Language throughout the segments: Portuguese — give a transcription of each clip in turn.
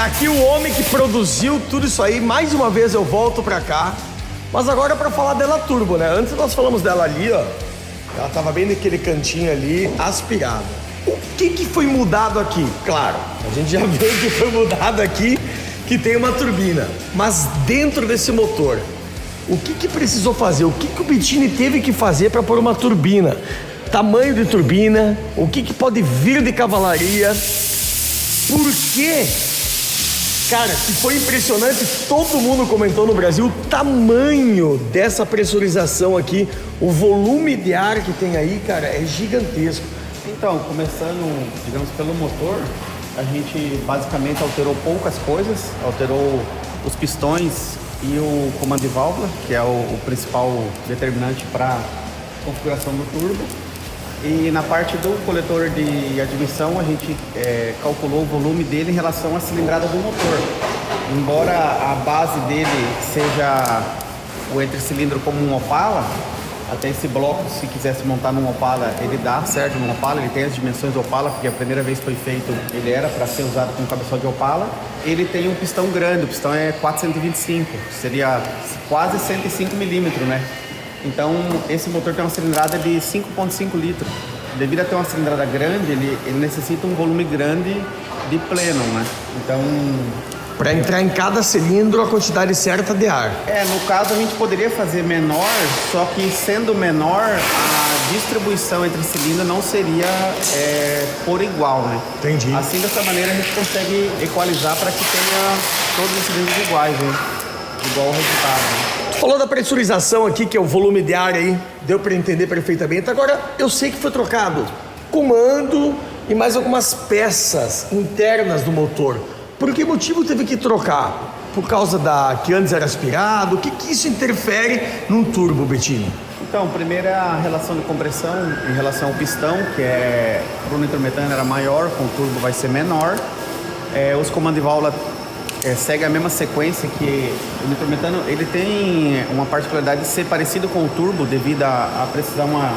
Tá aqui o homem que produziu tudo isso aí. Mais uma vez eu volto pra cá. Mas agora é pra falar dela turbo, né? Antes nós falamos dela ali, ó. Ela tava bem naquele cantinho ali, aspirada. O que foi mudado aqui? Claro, a gente já viu que foi mudado aqui, que tem uma turbina. Mas dentro desse motor, o que precisou fazer? O que o Bettini teve que fazer para pôr uma turbina? Tamanho de turbina, o que pode vir de cavalaria? Por quê? Cara, que foi impressionante, todo mundo comentou no Brasil o tamanho dessa pressurização aqui, o volume de ar que tem aí, cara, é gigantesco. Então, começando, digamos, pelo motor, a gente basicamente alterou poucas coisas, alterou os pistões e o comando de válvula, que é o principal determinante para a configuração do turbo. E na parte do coletor de admissão, a gente calculou o volume dele em relação à cilindrada do motor. Embora a base dele seja o entre-cilindro como um Opala, até esse bloco, se quisesse montar num Opala, ele dá certo num Opala, ele tem as dimensões do Opala, porque a primeira vez que foi feito, ele era para ser usado com cabeçal de Opala. Ele tem um pistão grande, o pistão é 425, seria quase 105 milímetros, né? Então, esse motor tem uma cilindrada de 5,5 litros. Devido a ter uma cilindrada grande, ele necessita um volume grande de pleno, né? Então... Para entrar em cada cilindro a quantidade certa de ar. No caso a gente poderia fazer menor, só que sendo menor, a distribuição entre cilindros não seria por igual, né? Entendi. Assim, dessa maneira, a gente consegue equalizar para que tenha todos os cilindros iguais, né? Igual o resultado, né? Tu falou da pressurização aqui, que é o volume de ar aí, deu para entender perfeitamente. Agora, eu sei que foi trocado comando e mais algumas peças internas do motor. Por que motivo teve que trocar? Por causa que antes era aspirado? O que isso interfere num turbo, Bettini? Então, primeiro é a relação de compressão em relação ao pistão, que para o nitrometano era maior, com o turbo vai ser menor. Os comandos de válvula segue a mesma sequência, que o nitrometano ele tem uma particularidade de ser parecido com o turbo devido a precisar uma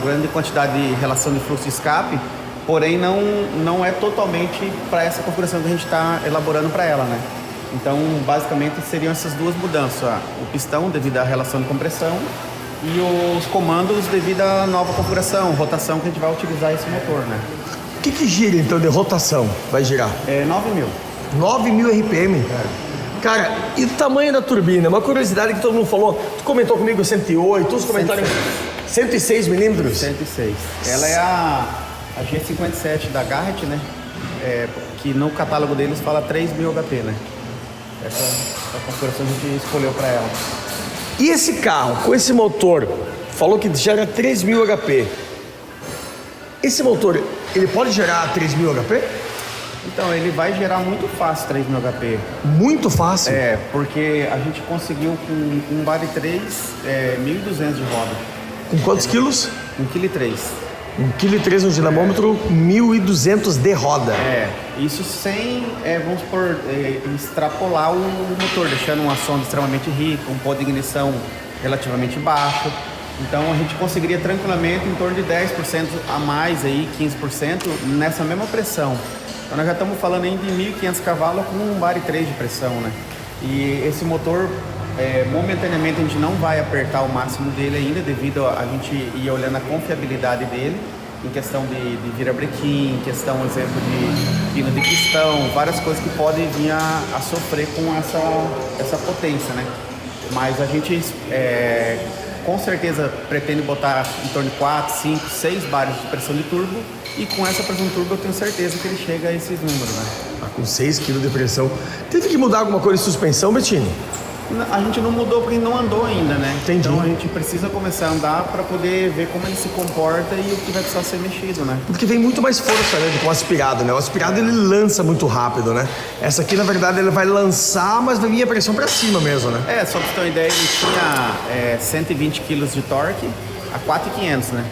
grande quantidade de relação de fluxo de escape, porém não é totalmente para essa configuração que a gente está elaborando para ela, né? Então, basicamente seriam essas duas mudanças, o pistão devido à relação de compressão e os comandos devido à nova configuração, rotação que a gente vai utilizar esse motor, né? O que gira então de rotação? Vai girar? 9.000. 9.000 RPM? Cara, e o tamanho da turbina? Uma curiosidade que todo mundo falou. Tu comentou comigo 108, os comentários 106 milímetros? 106. Ela é a G57 da Garrett, né? Que no catálogo deles fala 3.000 HP, né? Essa é a configuração que a gente escolheu para ela. E esse carro, com esse motor, falou que gera 3.000 HP. Esse motor, ele pode gerar 3.000 HP? Então, ele vai gerar muito fácil 3.000 HP. Muito fácil? Porque a gente conseguiu com um Body 3, 1.200 de roda. Com quantos quilos? 1,3 kg. 1,3 kg no dinamômetro, 1.200 de roda. Isso sem, vamos supor, extrapolar o motor, deixando uma sonda extremamente rica, um pó de ignição relativamente baixo. Então a gente conseguiria tranquilamente em torno de 10% a mais, aí, 15% nessa mesma pressão. Então nós já estamos falando aí de 1.500 cavalos com um Body 3 de pressão, né? E esse motor, momentaneamente a gente não vai apertar o máximo dele ainda, devido a gente ir olhando a confiabilidade dele, em questão de virabrequim, em questão, exemplo, de pino de pistão, várias coisas que podem vir a sofrer com essa potência, né? Mas a gente com certeza pretende botar em torno de 4, 5, 6 bares de pressão de turbo, e com essa pressão de turbo eu tenho certeza que ele chega a esses números, né? Com 6 kg de pressão. Teve que mudar alguma coisa de suspensão, Bettini? A gente não mudou porque não andou ainda, né? Entendi. Então a gente precisa começar a andar para poder ver como ele se comporta e o que vai precisar ser mexido, né? Porque tem muito mais força, né, do que o aspirado, né? O aspirado ele lança muito rápido, né? Essa aqui, na verdade, ele vai lançar, mas vai vir a pressão para cima mesmo, né? Só pra você ter uma ideia, ele tinha 120 kg de torque a 4.500, né?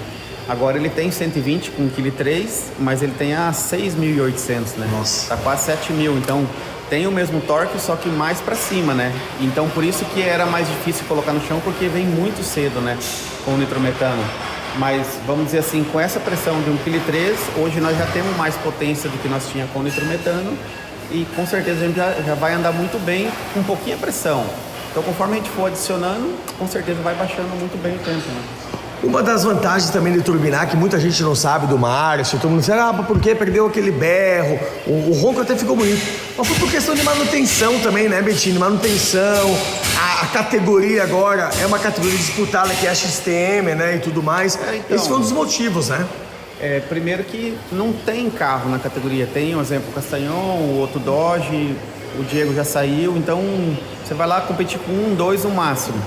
Agora ele tem 120 com 1,3 kg, mas ele tem a 6.800, né? Nossa. Tá quase 7.000, então tem o mesmo torque, só que mais para cima, né? Então por isso que era mais difícil colocar no chão, porque vem muito cedo, né? Com o nitrometano. Mas vamos dizer assim, com essa pressão de 1,3 kg, hoje nós já temos mais potência do que nós tínhamos com o nitrometano. e com certeza a gente já vai andar muito bem com pouquinha pressão. Então conforme a gente for adicionando, com certeza vai baixando muito bem o tempo, né? Uma das vantagens também de turbinar, que muita gente não sabe do Márcio, todo mundo diz, por que perdeu aquele berro? O ronco até ficou bonito. Mas foi por questão de manutenção também, né, Bettini? Manutenção, a categoria agora é uma categoria disputada que é a XTM, né, e tudo mais. Então, esse foi um dos motivos, né? Primeiro que não tem carro na categoria. Tem, por exemplo, o Castanhon, o outro Dodge, o Diego já saiu. Então, você vai lá competir com 1, 2 no máximo.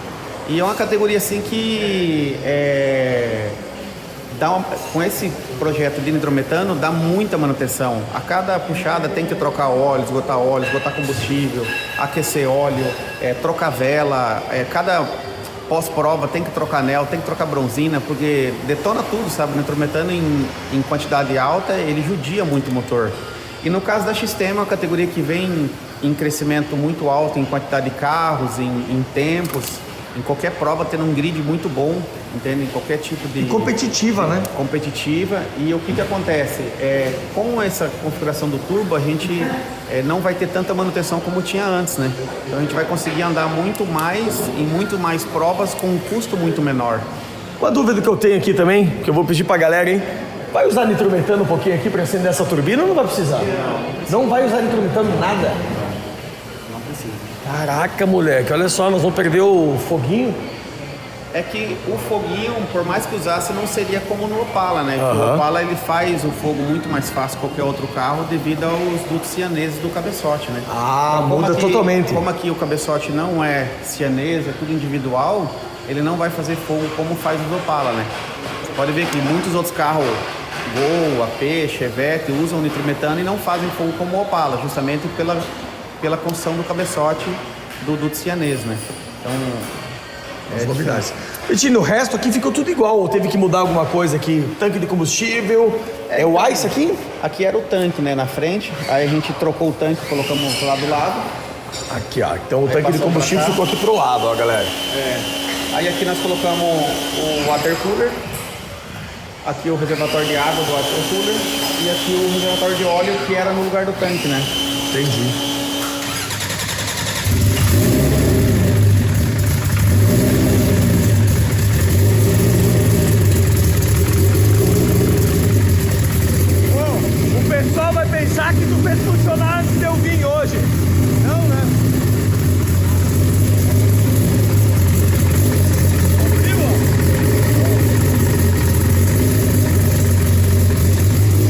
E é uma categoria assim que com esse projeto de nitrometano dá muita manutenção. A cada puxada tem que trocar óleo, esgotar combustível, aquecer óleo, trocar vela. Cada pós-prova tem que trocar anel, tem que trocar bronzina, porque detona tudo, sabe? O nitrometano em quantidade alta, ele judia muito o motor. E no caso da XTM, é uma categoria que vem em crescimento muito alto em quantidade de carros, em tempos. Em qualquer prova, tendo um grid muito bom, entende? Em qualquer tipo de... E competitiva, né? Competitiva. E o que acontece? Com essa configuração do turbo, a gente não vai ter tanta manutenção como tinha antes, né? Então a gente vai conseguir andar muito mais, em muito mais provas, com um custo muito menor. Uma dúvida que eu tenho aqui também, que eu vou pedir pra galera, hein? Vai usar nitrometano um pouquinho aqui pra acender essa turbina ou não vai precisar? Não vai usar nitrometano nada? Caraca, moleque, olha só, nós vamos perder o foguinho. É que o foguinho, por mais que usasse, não seria como no Opala, né? O Opala, ele faz o fogo muito mais fácil que qualquer outro carro devido aos dutos cianeses do cabeçote, né? Ah, muda totalmente. Como aqui o cabeçote não é cianês, é tudo individual, ele não vai fazer fogo como faz o Opala, né? Você pode ver que muitos outros carros, Gol, AP, Chevette, usam nitrometano e não fazem fogo como o Opala, justamente pela construção do cabeçote do duto cianês, né? Então, as novidades. Bettini, o resto aqui ficou tudo igual, ou teve que mudar alguma coisa aqui? Tanque de combustível, o ICE aqui? Aqui era o tanque, né, na frente, aí a gente trocou o tanque, colocamos lá do lado. Aqui, ó, então o tanque de combustível ficou aqui pro lado, ó, galera. Aí aqui nós colocamos o water cooler, aqui o reservatório de água do water cooler e aqui o reservatório de óleo que era no lugar do tanque, né? Entendi. O pessoal vai pensar que tu fez funcionar antes de eu vir hoje. Não, né?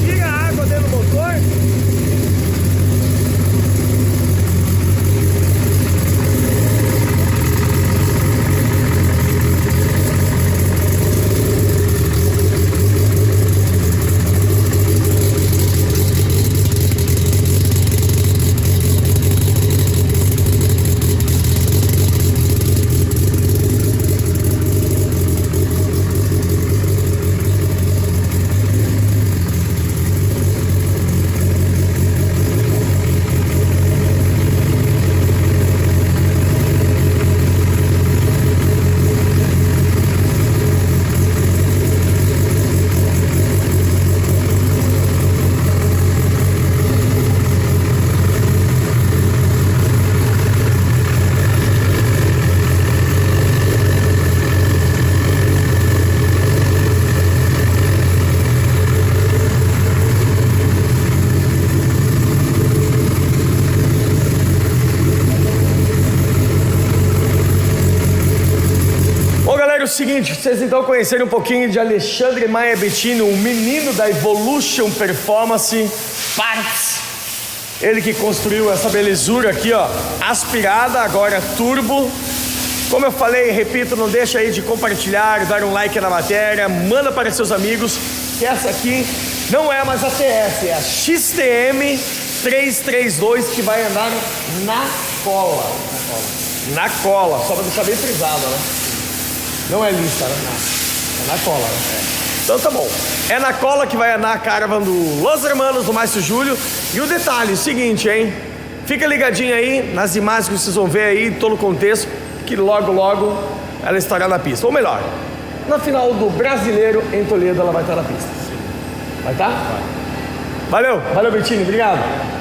Tira a água dentro do motor. É o seguinte, vocês então conhecerem um pouquinho de Alexandre Maia Bettini, o menino da Evolution Performance Parts. Ele que construiu essa belezura aqui, ó, aspirada, agora turbo. Como eu falei, repito, não deixa aí de compartilhar, dar um like na matéria, manda para seus amigos, que essa aqui não é mais a TS, é a XTM 332 que vai andar na cola. Na cola, só para deixar bem frisado, né? Não é lista, né? É na cola, né? Então tá bom. É na cola que vai andar a Caravan do Los Hermanos, do Márcio Júlio. E o detalhe, o seguinte, hein? Fica ligadinho aí nas imagens que vocês vão ver aí, todo o contexto, que logo, logo ela estará na pista. Ou melhor, na final do Brasileiro em Toledo ela vai estar na pista. Vai estar? Vai. Valeu, Bettini, obrigado.